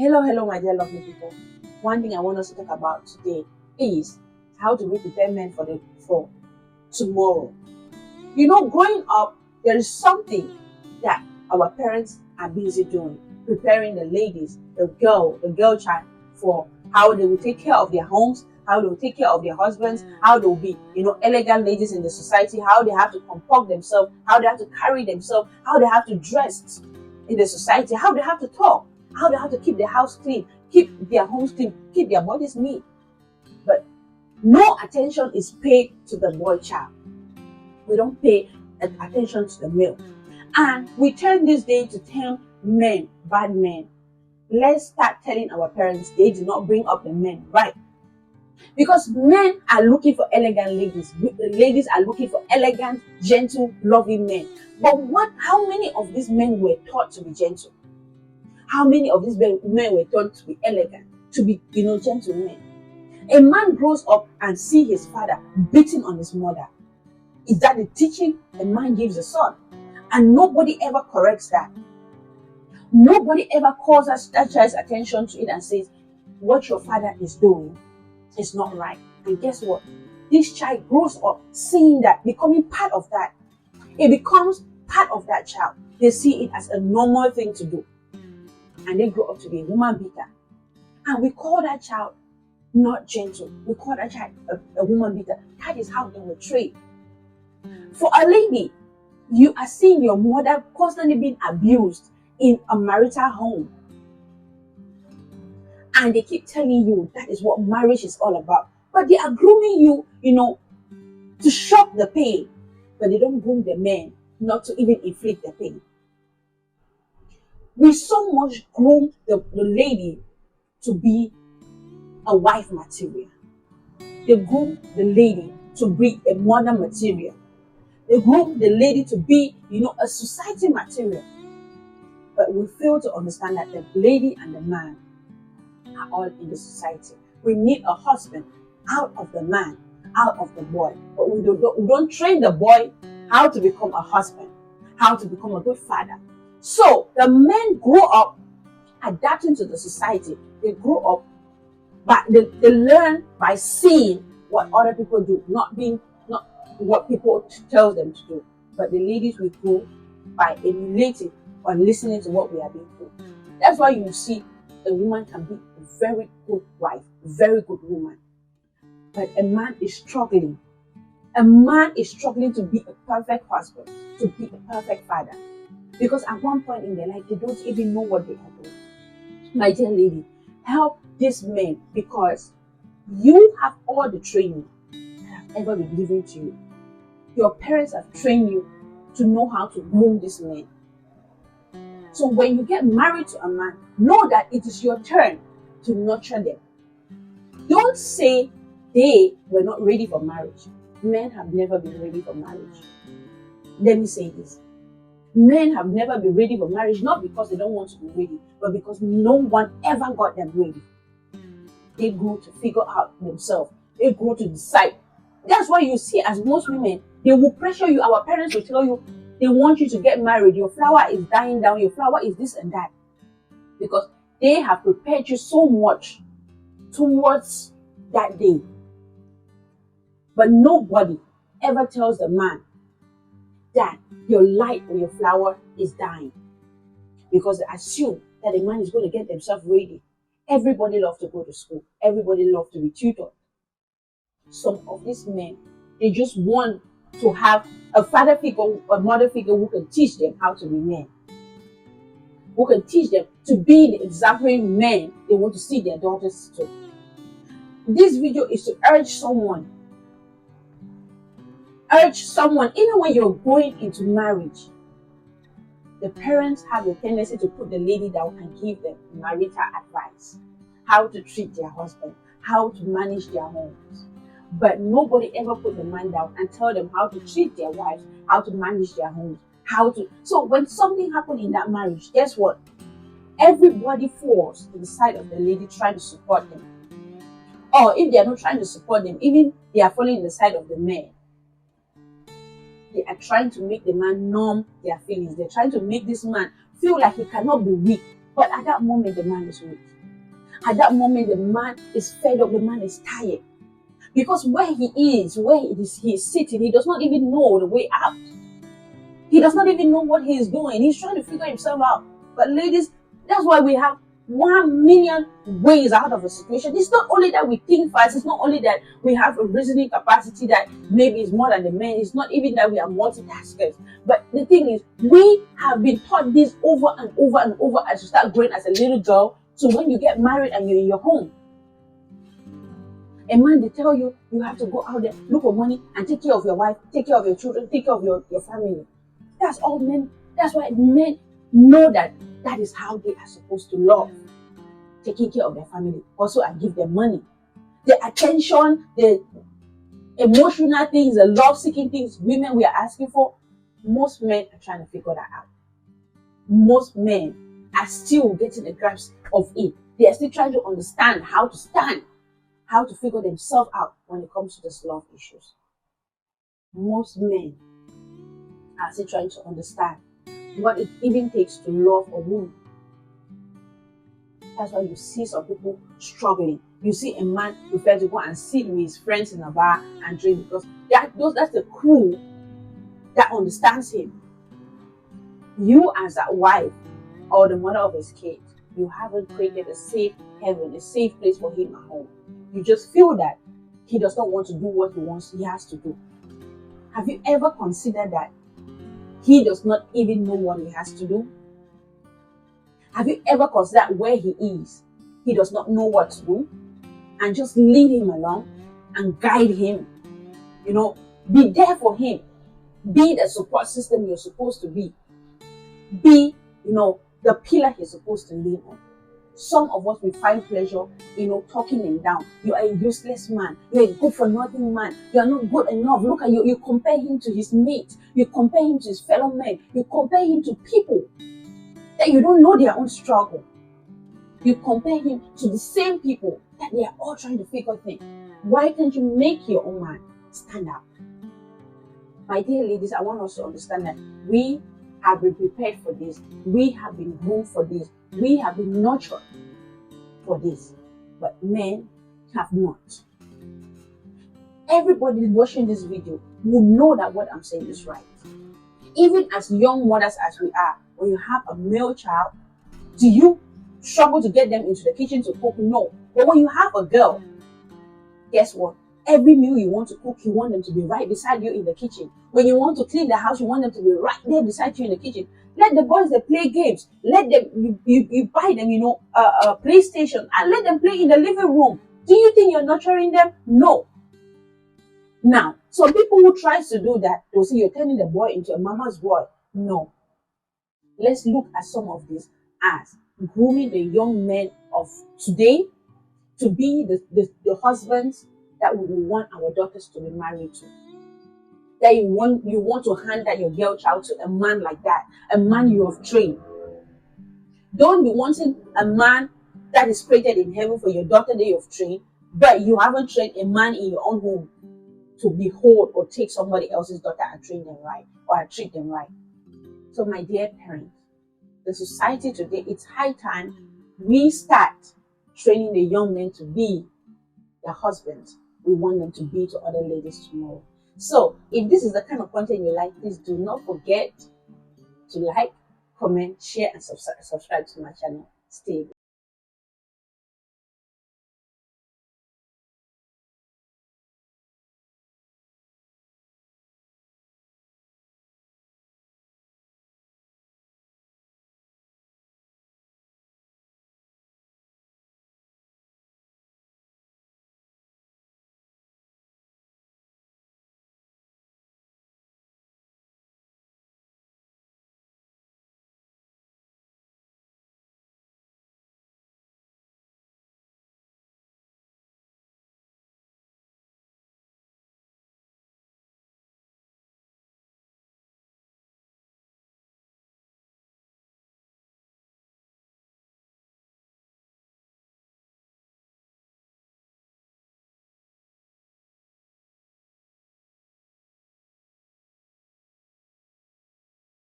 Hello, my dear lovely people. One thing I want us to talk about today is how do we prepare men for tomorrow. Growing up, there is something that our parents are busy doing, preparing the ladies, the girl child for how they will take care of their homes, how they will take care of their husbands, how they will be, elegant ladies in the society, how they have to comport themselves, how they have to carry themselves, how they have to dress in the society, how they have to talk, how they have to keep their house clean, keep their homes clean, keep their bodies neat. But no attention is paid to the boy child. We don't pay attention to the male. And we turn this day to term men bad men. Let's start telling our parents they did not bring up the men right. Because men are looking for elegant ladies. Ladies are looking for elegant, gentle, loving men. But how many of these men were taught to be gentle? How many of these men were taught to be elegant, to be, gentlemen? A man grows up and see his father beating on his mother. Is that the teaching a man gives a son? And nobody ever corrects that. Nobody ever calls that child's attention to it and says, what your father is doing is not right. And guess what? This child grows up seeing that, becoming part of that. It becomes part of that child. They see it as a normal thing to do. And they grow up to be a woman beater. And we call that child not gentle. We call that child a woman beater. That is how they were trained. For a lady, you are seeing your mother constantly being abused in a marital home. And they keep telling you that is what marriage is all about. But they are grooming you, to shock the pain. But they don't groom the men not to even inflict the pain. We so much groom the lady to be a wife material. They groom the lady to be a mother material. They groom the lady to be, a society material. But we fail to understand that the lady and the man are all in the society. We need a husband out of the man, out of the boy. But we don't train the boy how to become a husband, how to become a good father. So the men grow up adapting to the society. They grow up, but they learn by seeing what other people do, not what people tell them to do. But the ladies will grow by emulating or listening to what we are being told. That's why you see a woman can be a very good wife, a very good woman. But a man is struggling. A man is struggling to be a perfect husband, to be a perfect father. Because at one point in their life, they don't even know what they are doing. My dear lady, help these men, because you have all the training that have ever been given to you. Your parents have trained you to know how to groom these men. So when you get married to a man, know that it is your turn to nurture them. Don't say they were not ready for marriage. Men have never been ready for marriage. Let me say this. Men have never been ready for marriage, not because they don't want to be ready, but because no one ever got them ready. They grow to figure out themselves. They grow to decide. That's why you see, as most women, they will pressure you. Our parents will tell you, they want you to get married. Your flower is dying down. Your flower is this and that. Because they have prepared you so much towards that day. But nobody ever tells the man that your light or your flower is dying. Because they assume that the man is going to get themselves ready. Everybody loves to go to school. Everybody loves to be tutored. Some of these men, they just want to have a father figure, a mother figure who can teach them how to be men. Who can teach them to be the exemplary men they want to see their daughters to. This video is to urge someone, even when you're going into marriage, the parents have the tendency to put the lady down and give them marital advice. How to treat their husband, how to manage their homes. But nobody ever put the man down and tell them how to treat their wives, how to manage their homes, So when something happened in that marriage, guess what? Everybody falls to the side of the lady trying to support them. Or if they are not trying to support them, even they are falling in the side of the man. They are trying to make the man numb their feelings. They're trying to make this man feel like he cannot be weak. But at that moment, the man is weak. At that moment, the man is fed up, the man is tired. Because where he is, he is sitting, he does not even know the way out. He does not even know what he is doing. He's trying to figure himself out. But ladies, that's why we have 1,000,000 ways out of a situation. It's not only that we think fast, it's not only that we have a reasoning capacity that maybe is more than the men, it's not even that we are multitaskers. But the thing is, we have been taught this over and over and over as you start growing as a little girl. So when you get married and you're in your home, a man, they tell you, you have to go out there, look for money and take care of your wife, take care of your children, take care of your family. That's all men. That's why men know that is how they are supposed to love. Taking care of their family. Also, I give them money. The attention, the emotional things, the love-seeking things women we are asking for, most men are trying to figure that out. Most men are still getting a grasp of it. They are still trying to understand how to stand, how to figure themselves out when it comes to these love issues. Most men are still trying to understand what it even takes to love a woman. That's why you see some people struggling. You see a man prefer to go and sit with his friends in a bar and drink because that's the crew that understands him. You as a wife or the mother of his kid, you haven't created a safe heaven, a safe place for him at home. You just feel that he does not want to do what he has to do. Have you ever considered that he does not even know what he has to do? Have you ever considered where he is? He does not know what to do, and just lead him along and guide him. Be there for him. Be the support system you're supposed to be. Be, the pillar he's supposed to lean on. Some of us, we find pleasure, talking him down. You are a useless man. You're a good for nothing man. You are not good enough. Look at you. You compare him to his mate. You compare him to his fellow men. You compare him to people that you don't know their own struggle. You compare him to the same people that they are all trying to figure things. Why can't you make your own man stand up? My dear ladies, I want us to understand that we have been prepared for this. We have been groomed for this. We have been nurtured for this. But men have not. Everybody watching this video will know that what I'm saying is right. Even as young mothers as we are, when you have a male child, do you struggle to get them into the kitchen to cook? No. But when you have a girl, guess what? Every meal you want to cook, you want them to be right beside you in the kitchen. When you want to clean the house, you want them to be right there beside you in the kitchen. Let the boys, they play games. Let them, you buy them, a PlayStation, and let them play in the living room. Do you think you're nurturing them? No. Now, some people who tries to do that, they'll say you're turning the boy into a mama's boy. No. Let's look at some of this as grooming the young men of today to be the husbands that we want our daughters to be married to. That you want to hand that your girl child to a man like that, a man you have trained. Don't be wanting a man that is created in heaven for your daughter that you have trained, but you haven't trained a man in your own home to behold or take somebody else's daughter and train them right or treat them right. So my dear parents, the society today, it's high time we start training the young men to be their husbands we want them to be to other ladies tomorrow. So if this is the kind of content you like, please do not forget to like, comment, share, and subscribe to my channel. Stay